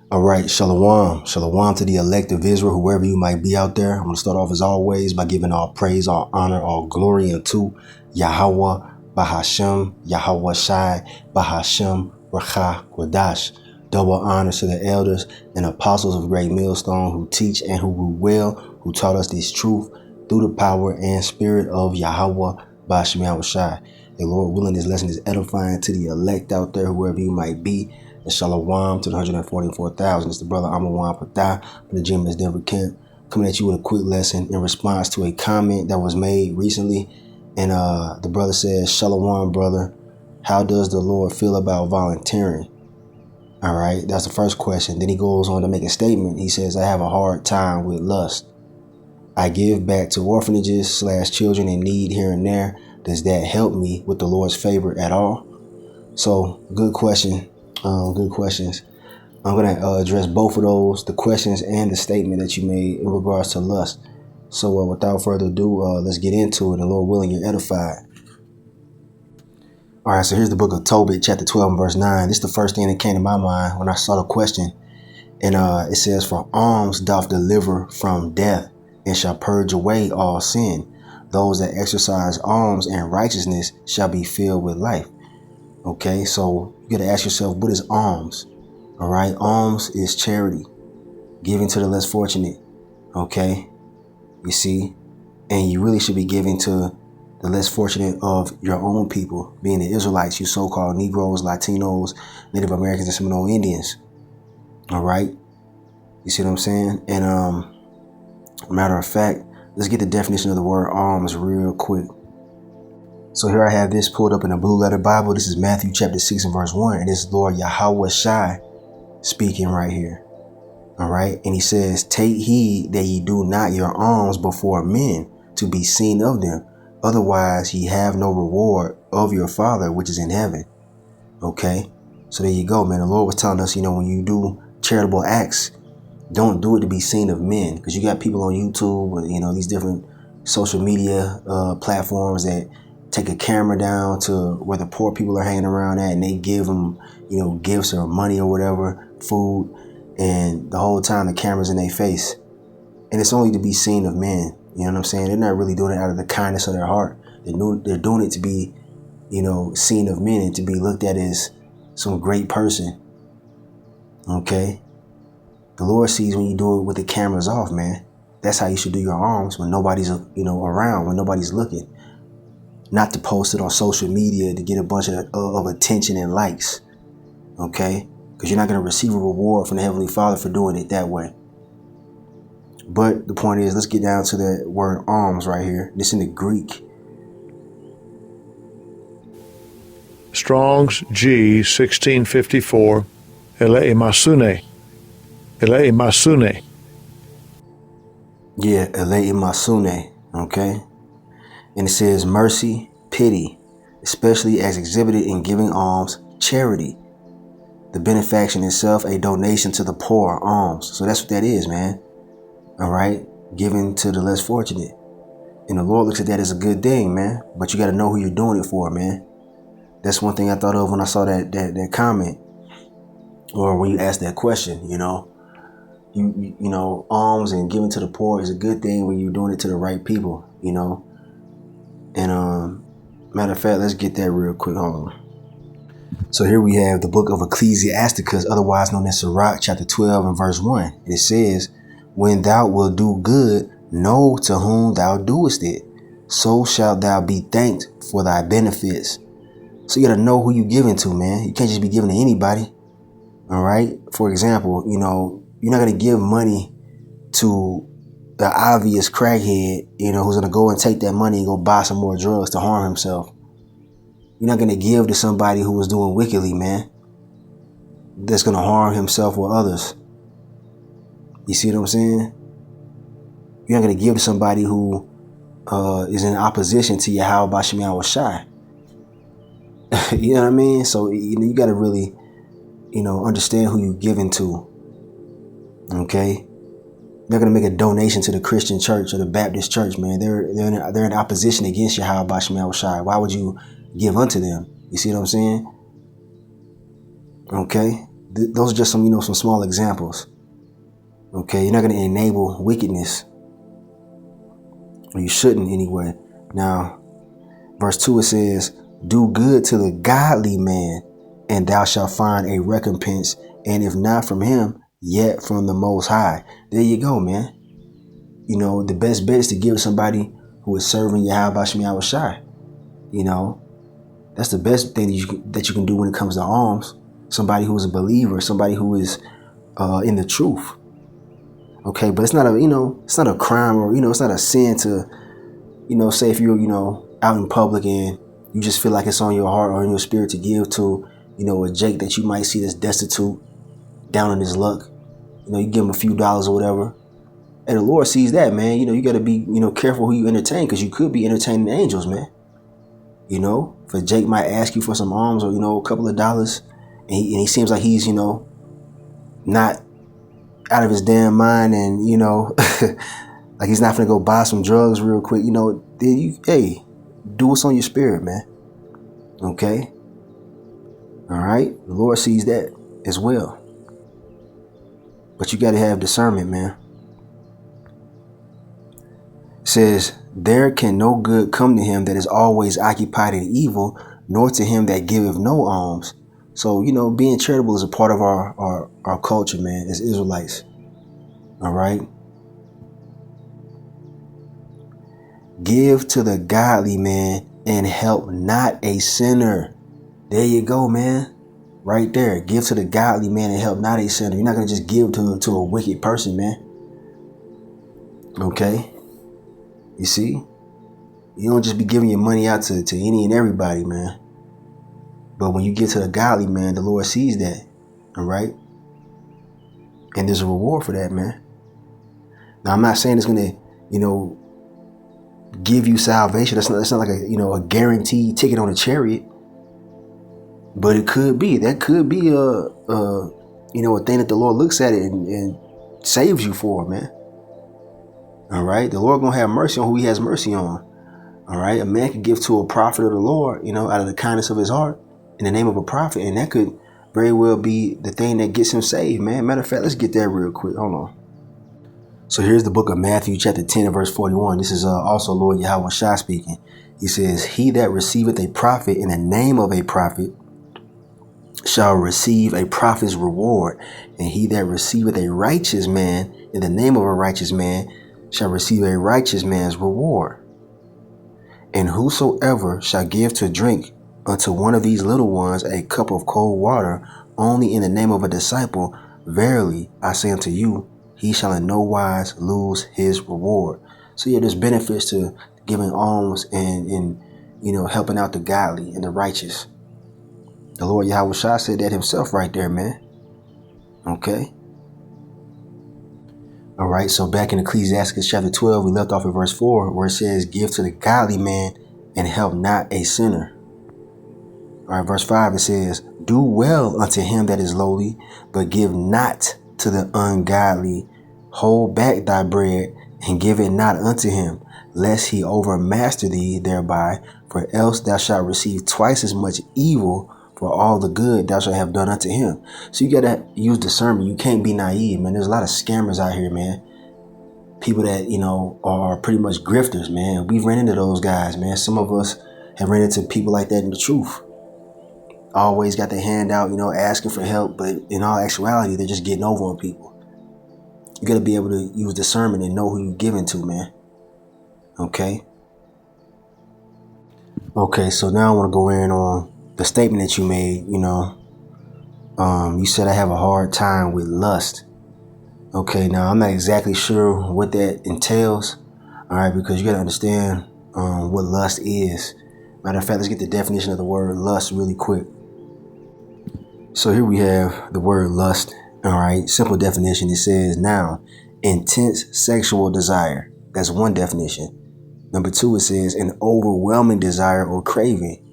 All right, shalom. Shalom to the elect of Israel, whoever you might be out there. I'm going to start off as always by giving all praise, all honor, all glory unto Yahweh, Bahashem, Yahweh Shai, Bahashem, Rakha, Quadash. Double honor to the elders and apostles of Great Millstone who teach and who rule well, who taught us this truth through the power and spirit of Yahweh, Bahashem, Yahweh Shai. And Lord willing, this lesson is edifying to the elect out there, whoever you might be. And shalom to the 144,000. It's the brother Amawan Patah from the Gym Denver Camp, coming at you with a quick lesson in response to a comment that was made recently. And the brother says, shalom, brother. How does the Lord feel about volunteering? All right, that's the first question. Then he goes on to make a statement. He says, I have a hard time with lust. I give back to orphanages / children in need here and there. Does that help me with the Lord's favor at all? So, good question. Good questions. I'm going to address both of those, the questions and the statement that you made in regards to lust. So without further ado, let's get into it. And Lord willing, you're edified. All right, so here's the book of Tobit, chapter 12 and verse 9. This is the first thing that came to my mind when I saw the question. And it says, for alms doth deliver from death and shall purge away all sin. Those that exercise alms and righteousness shall be filled with life. Okay, so you got to ask yourself, what is alms? All right, alms is charity, giving to the less fortunate. Okay, you see, and you really should be giving to the less fortunate of your own people, being the Israelites, you so-called Negroes, Latinos, Native Americans, and Seminole Indians. All right, you see what I'm saying? And matter of fact, let's get the definition of the word alms real quick. So here I have this pulled up in a blue letter Bible. This is Matthew chapter 6 and verse 1. And this is Lord Yahweh Shai speaking right here. All right. And he says, take heed that ye do not your alms before men to be seen of them. Otherwise ye have no reward of your Father which is in heaven. Okay. So there you go, man. The Lord was telling us, when you do charitable acts, don't do it to be seen of men. Because you got people on YouTube or, these different social media platforms that take a camera down to where the poor people are hanging around at and they give them, gifts or money or whatever, food. And the whole time the camera's in their face. And it's only to be seen of men. You know what I'm saying? They're not really doing it out of the kindness of their heart. They're doing it to be, seen of men and to be looked at as some great person. Okay? The Lord sees when you do it with the cameras off, man. That's how you should do your alms when nobody's, around, when nobody's looking. Not to post it on social media to get a bunch of attention and likes. Okay? Because you're not going to receive a reward from the Heavenly Father for doing it that way. But the point is, let's get down to the word alms right here. This in the Greek. Strong's G 1654. Eleimasune. Eleimasune. Yeah, Eleimasune. Okay? And it says mercy, pity, especially as exhibited in giving alms, charity. The benefaction itself, a donation to the poor, alms. So that's what that is, man. All right? Giving to the less fortunate. And the Lord looks at that as a good thing, man. But you got to know who you're doing it for, man. That's one thing I thought of when I saw that comment. Or when you asked that question, alms and giving to the poor is a good thing when you're doing it to the right people, And matter of fact, let's get that real quick. Hold on. So here we have the book of Ecclesiasticus, otherwise known as Sirach, chapter 12 and verse 1. And it says, when thou wilt do good, know to whom thou doest it. So shalt thou be thanked for thy benefits. So you got to know who you giving to, man. You can't just be giving to anybody. All right. For example, you're not going to give money to the obvious crackhead, who's going to go and take that money and go buy some more drugs to harm himself. You're not going to give to somebody who is doing wickedly, man. That's going to harm himself or others. You see what I'm saying? You're not going to give to somebody who is in opposition to Yahweh Bashem Yahweh Shai. You know what I mean? So you got to really, understand who you're giving to. Okay? They're going to make a donation to the Christian church or the Baptist church, man. They're in opposition against Yahweh Bashem Yahweh Shai. Why would you give unto them? You see what I'm saying? Okay? Those are just some, some small examples. Okay, you're not going to enable wickedness, or you shouldn't anyway. Now, verse 2, it says, do good to the godly man, and thou shalt find a recompense, and if not from him, yet from the Most High. There you go, man. The best bet is to give somebody who is serving Yahweh Shem Yahweh Shai. That's the best thing that you can do when it comes to alms. Somebody who is a believer, somebody who is in the truth. Okay, but it's not it's not a crime, or it's not a sin to, say if you're out in public and you just feel like it's on your heart or in your spirit to give to a Jake that you might see that's destitute, down in his luck. You give him a few dollars or whatever. And the Lord sees that, man. You got to be, careful who you entertain, because you could be entertaining angels, man. For Jake might ask you for some alms or, a couple of dollars, and he seems like he's, not out of his damn mind, and, like he's not going to go buy some drugs real quick. Hey, do what's on your spirit, man. Okay? All right? The Lord sees that as well. But you got to have discernment, man. It says, there can no good come to him that is always occupied in evil, nor to him that giveth no alms. So, being charitable is a part of our culture, man, as Israelites. All right? Give to the godly man and help not a sinner. There you go, man. Right there. Give to the godly man and help not a sinner. You're not going to just give to a wicked person, man. Okay? You see? You don't just be giving your money out to any and everybody, man. But when you get to the godly man, the Lord sees that. All right? And there's a reward for that, man. Now, I'm not saying it's going to, give you salvation. That's not like a guaranteed ticket on a chariot. But it could be. That could be a thing that the Lord looks at it and saves you for, man. All right? The Lord going to have mercy on who he has mercy on. All right? A man could give to a prophet of the Lord, out of the kindness of his heart, in the name of a prophet, and that could very well be the thing that gets him saved, man. Matter of fact, let's get that real quick. Hold on. So here's the book of Matthew, chapter 10 and verse 41. This is also Lord Yahweh Shai speaking. He says, he that receiveth a prophet in the name of a prophet shall receive a prophet's reward, and he that receiveth a righteous man in the name of a righteous man shall receive a righteous man's reward. And whosoever shall give to drink unto one of these little ones a cup of cold water only in the name of a disciple, verily I say unto you, he shall in no wise lose his reward. So yeah, there's benefits to giving alms and helping out the godly and the righteous. The Lord Yahweh Shai said that himself right there, man. Okay. All right. So back in Ecclesiastes chapter 12, we left off at verse 4, where it says, give to the godly man and help not a sinner. All right. Verse 5, it says, do well unto him that is lowly, but give not to the ungodly. Hold back thy bread and give it not unto him, lest he overmaster thee thereby, for else thou shalt receive twice as much evil for all the good thou shalt have done unto him. So you got to use discernment. You can't be naive, man. There's a lot of scammers out here, man. People that, are pretty much grifters, man. We've ran into those guys, man. Some of us have ran into people like that in the truth. Always got their hand out, asking for help. But in all actuality, they're just getting over on people. You got to be able to use discernment and know who you're giving to, man. Okay. Okay, so now I want to go in on the statement that you made. You said I have a hard time with lust. Okay, now I'm not exactly sure what that entails. All right, because you got to understand what lust is. Matter of fact, let's get the definition of the word lust really quick. So here we have the word lust. All right, simple definition. It says, now, intense sexual desire. That's one definition. Number 2, it says an overwhelming desire or craving.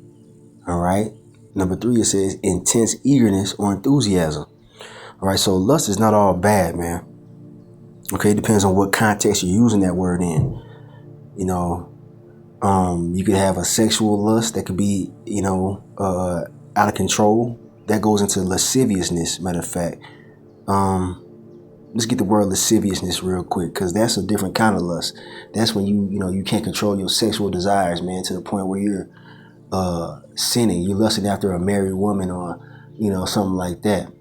All right. Number 3, it says intense eagerness or enthusiasm. All right. So lust is not all bad, man. Okay. It depends on what context you're using that word in. You could have a sexual lust that could be, out of control. that goes into lasciviousness. Matter of fact, let's get the word lasciviousness real quick, because that's a different kind of lust. That's when you can't control your sexual desires, man, to the point where you're sinning. You're lusting after a married woman, or something like that.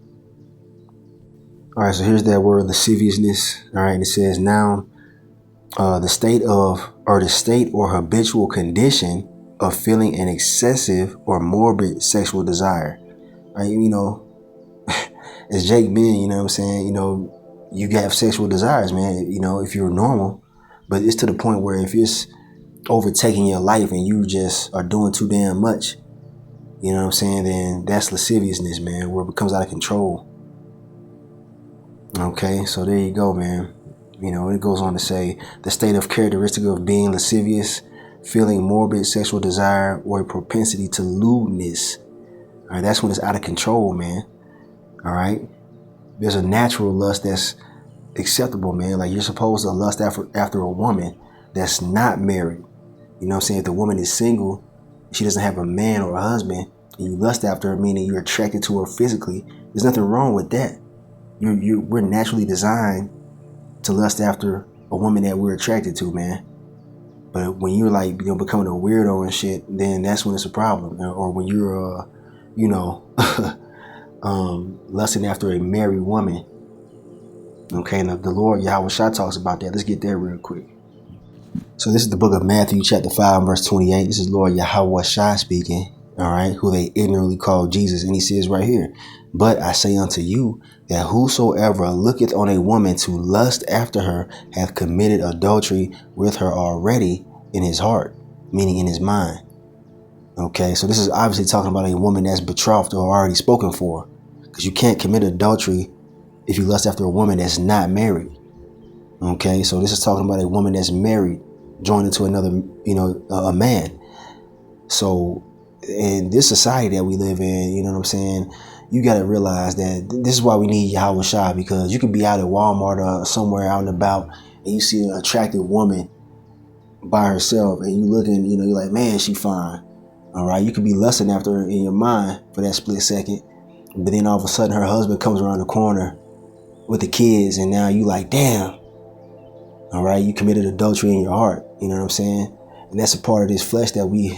All right, so here's that word lasciviousness. All right, and it says now the state or habitual condition of feeling an excessive or morbid sexual desire. Right, as Jake Ben, you know what I'm saying, you have sexual desires, man, if you're normal, but it's to the point where if it's overtaking your life and you just are doing too damn much, you know what I'm saying, then that's lasciviousness, man, where it becomes out of control. Okay, so there you go, man. It goes on to say the state of characteristic of being lascivious, feeling morbid sexual desire, or a propensity to lewdness. All right, that's when it's out of control, man. All right, there's a natural lust that's acceptable, man. Like, you're supposed to lust after a woman that's not married. You know what I'm saying? If the woman is single, she doesn't have a man or a husband, and you lust after her, meaning you're attracted to her physically, there's nothing wrong with that. We're naturally designed to lust after a woman that we're attracted to, man. But when you're like, becoming a weirdo and shit, then that's when it's a problem. Or when you're, lusting after a married woman. Okay, and the Lord Yahweh Shah talks about that. Let's get there real quick. So this is the book of Matthew, chapter 5, verse 28. This is Lord Yahweh Shah speaking, all right, who they ignorantly call Jesus. And he says right here, but I say unto you that whosoever looketh on a woman to lust after her hath committed adultery with her already in his heart, meaning in his mind. Okay, so this is obviously talking about a woman that's betrothed or already spoken for, because you can't commit adultery if you lust after a woman that's not married. Okay, so this is talking about a woman that's married, joined into another, a man. So in this society that we live in, you know what I'm saying, you got to realize that this is why we need Yahweh Shah, because you could be out at Walmart or somewhere out and about, and you see an attractive woman by herself, and you looking, you're like, man, she fine. All right, you could be lusting after her in your mind for that split second, but then all of a sudden her husband comes around the corner with the kids, and now you like, damn. All right, you committed adultery in your heart. You know what I'm saying? And that's a part of this flesh that we,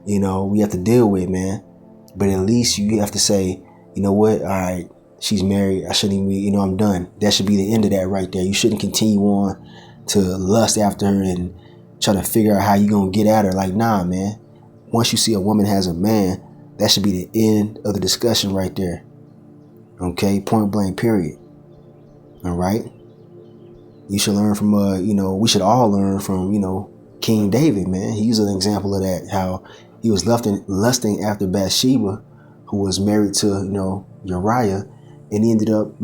we have to deal with, man. But at least you have to say, you know what? All right, she's married. I shouldn't even be, I'm done. That should be the end of that right there. You shouldn't continue on to lust after her and try to figure out how you're going to get at her. Like, nah, man. Once you see a woman has a man, that should be the end of the discussion right there. Okay, point blank, period. All right. You should learn from, we should all learn from, King David, man. He's an example of that, how he was lusting after Bathsheba, who was married to, Uriah, and he ended up,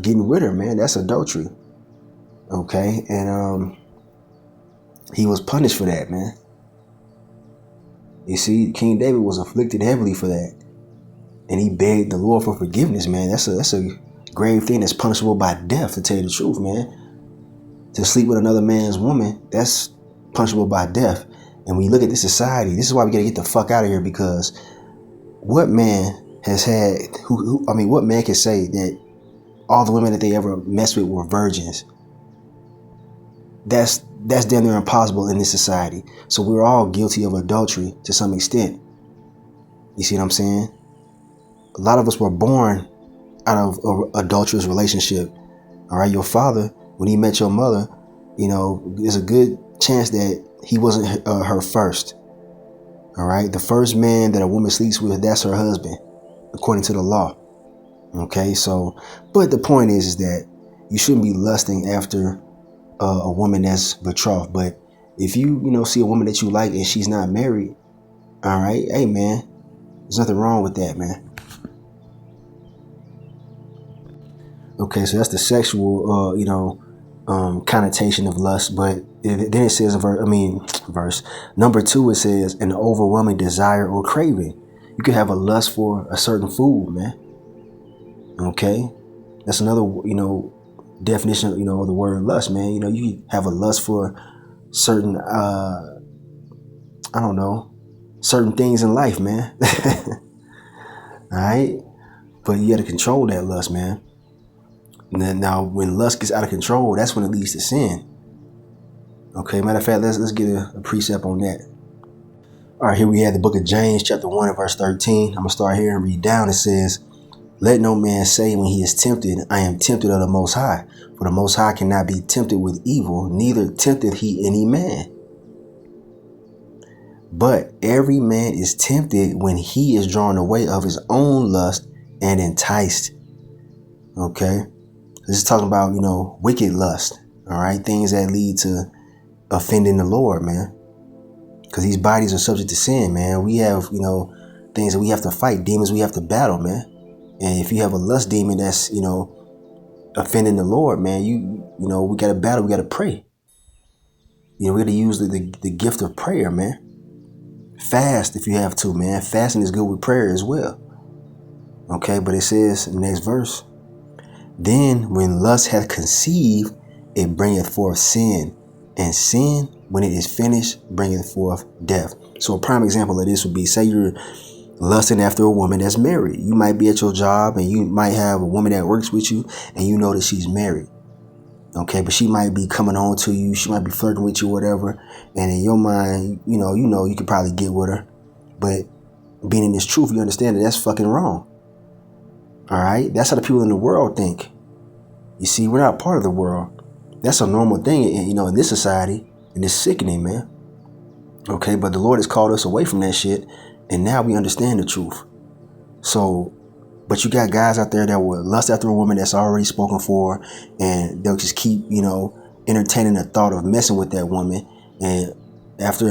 getting with her, man. That's adultery. Okay. And he was punished for that, man. You see, King David was afflicted heavily for that. And he begged the Lord for forgiveness, man. That's a grave thing that's punishable by death, to tell you the truth, man. To sleep with another man's woman, that's punishable by death. And when you look at this society, this is why we gotta get the fuck out of here, because what man has had, what man can say that all the women that they ever messed with were virgins? That's damn near impossible in this society. So we're all guilty of adultery to some extent. You see what I'm saying? A lot of us were born out of an adulterous relationship. All right, your father, when he met your mother, there's a good chance that he wasn't her first. All right, the first man that a woman sleeps with, that's her husband, according to the law. Okay, so, but the point is that you shouldn't be lusting after a woman that's betrothed. But if you see a woman that you like and she's not married, all right, hey man, there's nothing wrong with that, man. Okay, so that's the sexual, connotation of lust. But then it says, verse number 2, it says an overwhelming desire or craving. You could have a lust for a certain food, man. Okay, that's another, definition, of the word lust, man. You have a lust for certain, certain things in life, man. All right. But you got to control that lust, man. Now, when lust gets out of control, that's when it leads to sin. Okay, matter of fact, let's get a precept on that. All right, here we have the book of James, chapter 1 and verse 13. I'm going to start here and read down. It says, "Let no man say when he is tempted, I am tempted of the Most High. For the Most High cannot be tempted with evil, neither tempteth he any man. But every man is tempted when he is drawn away of his own lust and enticed." Okay, this is talking about, wicked lust. All right, things that lead to offending the Lord, man. Because these bodies are subject to sin, man. We have, things that we have to fight, demons we have to battle, man. And if you have a lust demon that's, offending the Lord, man, we got to battle, we got to pray. We got to use the gift of prayer, man. Fast if you have to, man. Fasting is good with prayer as well. Okay, but it says in the next verse, "Then when lust hath conceived, it bringeth forth sin. And sin, when it is finished, bringeth forth death." So a prime example of this would be, say you're lusting after a woman that's married. You might be at your job and you might have a woman that works with you and you know that she's married. Okay, but she might be coming on to you. She might be flirting with you, whatever. And in your mind, you could probably get with her. But being in this truth, you understand that that's fucking wrong. All right, that's how the people in the world think. You see, we're not part of the world. That's a normal thing, in this society, and it's sickening, man. Okay, but the Lord has called us away from that shit, and now we understand the truth. So, but you got guys out there that will lust after a woman that's already spoken for, and they'll just keep, entertaining the thought of messing with that woman. And after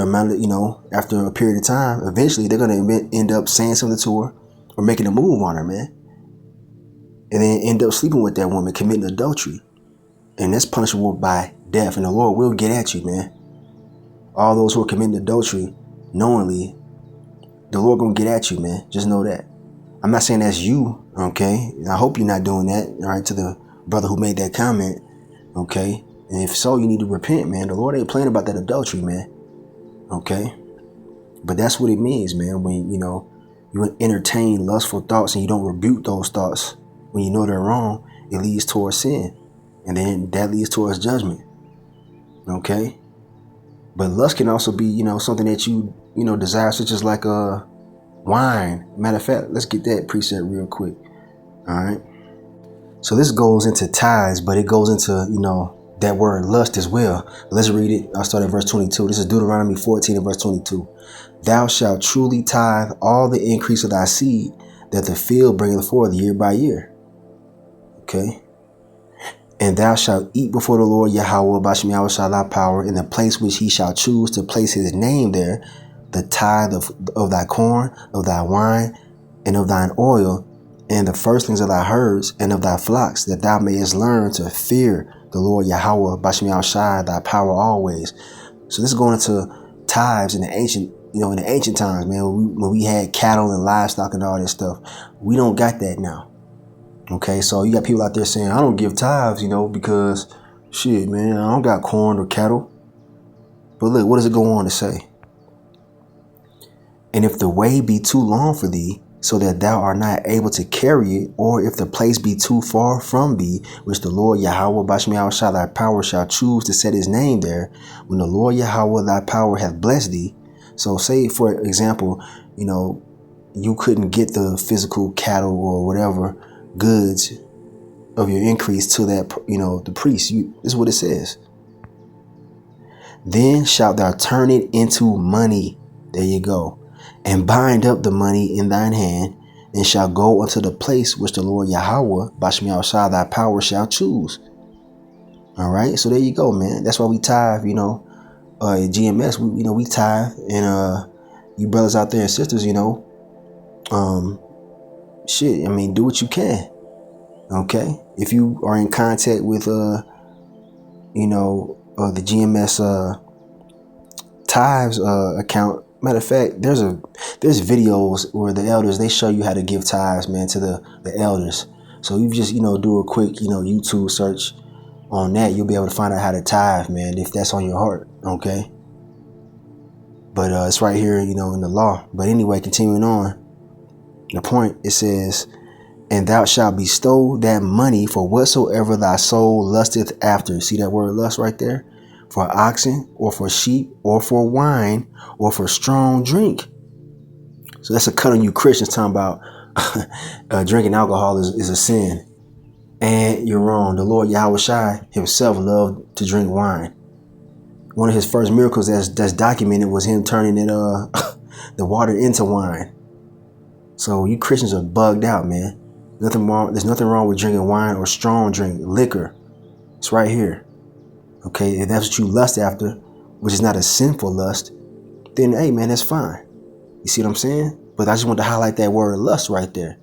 after a period of time, eventually they're gonna end up saying something to her or making a move on her, man. And then end up sleeping with that woman, committing adultery. And that's punishable by death. And the Lord will get at you, man. All those who are committing adultery knowingly, the Lord gonna get at you, man. Just know that. I'm not saying that's you, okay? I hope you're not doing that, all right, to the brother who made that comment, okay? And if so, you need to repent, man. The Lord ain't playing about that adultery, man, okay? But that's what it means, man, when, you entertain lustful thoughts and you don't rebuke those thoughts when you know they're wrong, it leads towards sin. And then that leads towards judgment, okay? But lust can also be, something that you desire, such as like wine. Matter of fact, let's get that precept real quick. All right. So this goes into tithes, but it goes into, that word lust as well. Let's read it. I'll start at verse 22. This is Deuteronomy 14 and verse 22. "Thou shalt truly tithe all the increase of thy seed that the field bringeth forth year by year." Okay. "And thou shalt eat before the Lord Yahweh Bashem Yahweh shall thy power in the place which he shall choose to place his name there, the tithe of thy corn, of thy wine, and of thine oil, and the firstlings of thy herds and of thy flocks, that thou mayest learn to fear the Lord Yahweh Bashem Yahweh shall thy power always." So this is going into tithes in the ancient times, man, when we had cattle and livestock and all this stuff. We don't got that now. Okay, so you got people out there saying, "I don't give tithes, because shit, man, I don't got corn or cattle." But look, what does it go on to say? "And if the way be too long for thee, so that thou art not able to carry it, or if the place be too far from thee, which the Lord Yahweh Bashem Yahweh shall thy power shall choose to set his name there, when the Lord Yahweh thy power hath blessed thee." So say, for example, you couldn't get the physical cattle or whatever goods of your increase to that, the priest. This is what it says. "Then shalt thou turn it into money." There you go. "And bind up the money in thine hand, and shall go unto the place which the Lord Yahweh, Bashem Yahweh shall thy power shall choose." All right. So there you go, man. That's why we tithe, at GMS, we tithe. And you brothers out there and sisters, do what you can. Okay. If you are in contact with, the GMS tithes account. Matter of fact, there's videos where the elders, they show you how to give tithes, man, to the elders. So you just, do a quick, YouTube search on that. You'll be able to find out how to tithe, man, if that's on your heart. Okay. But it's right here, in the law. But anyway, continuing on. The point, it says, and thou shalt bestow that money for whatsoever thy soul lusteth after. See that word lust right there? For oxen, or for sheep, or for wine, or for strong drink. So that's a cut on you Christians talking about drinking alcohol is a sin. And you're wrong. The Lord Yahweh Shai himself loved to drink wine. One of his first miracles that's documented was him turning it the water into wine. So you Christians are bugged out, man. Nothing wrong. There's nothing wrong with drinking wine or strong drink, liquor. It's right here. Okay, if that's what you lust after, which is not a sinful lust, then hey, man, that's fine. You see what I'm saying? But I just want to highlight that word lust right there.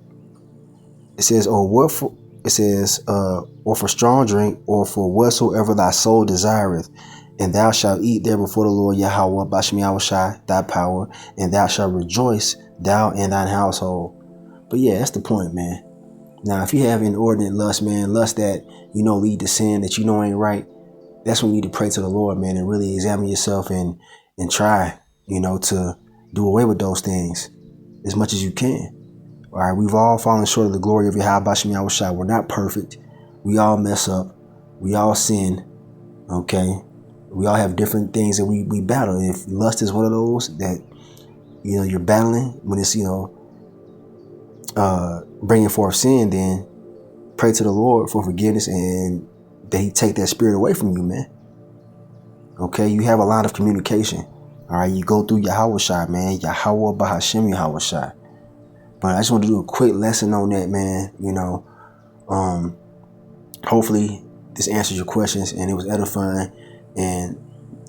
It says, or for strong drink, or for whatsoever thy soul desireth, and thou shalt eat there before the Lord Yahweh, Bashem Yahushai, thy power, and thou shalt rejoice, thou and thine household. But yeah, that's the point, man. Now, if you have inordinate lust, man, lust that lead to sin, that ain't right, that's when you need to pray to the Lord, man, and really examine yourself and try, to do away with those things as much as you can. All right, we've all fallen short of the glory of Yahweh Bashem Yahushai. We're not perfect. We all mess up. We all sin. Okay, we all have different things that we battle. And if lust is one of those that you're battling, when it's bringing forth sin, then pray to the Lord for forgiveness and that He take that spirit away from you, man. Okay, you have a line of communication. All right, you go through Yahweh Shai, man. Yahweh Bahashem Yahweh Shai. But I just want to do a quick lesson on that, man. Hopefully this answers your questions and it was edifying, and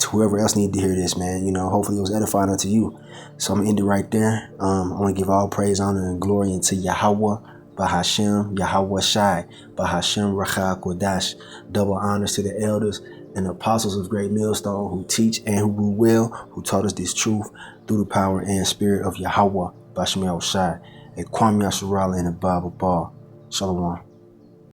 to whoever else needed to hear this, man, hopefully it was edifying unto you. So I'm gonna end it right there. I want to give all praise, honor, and glory unto Yahweh Bahashem Yahweh Shai Bahashem Rachel Kodash. Double honors to the elders and apostles of Great Millstone who teach and who rule well, who taught us this truth through the power and spirit of Yahweh Bashem Yahushai. A Kwame Yasharala in the Bible Bar. Shalom.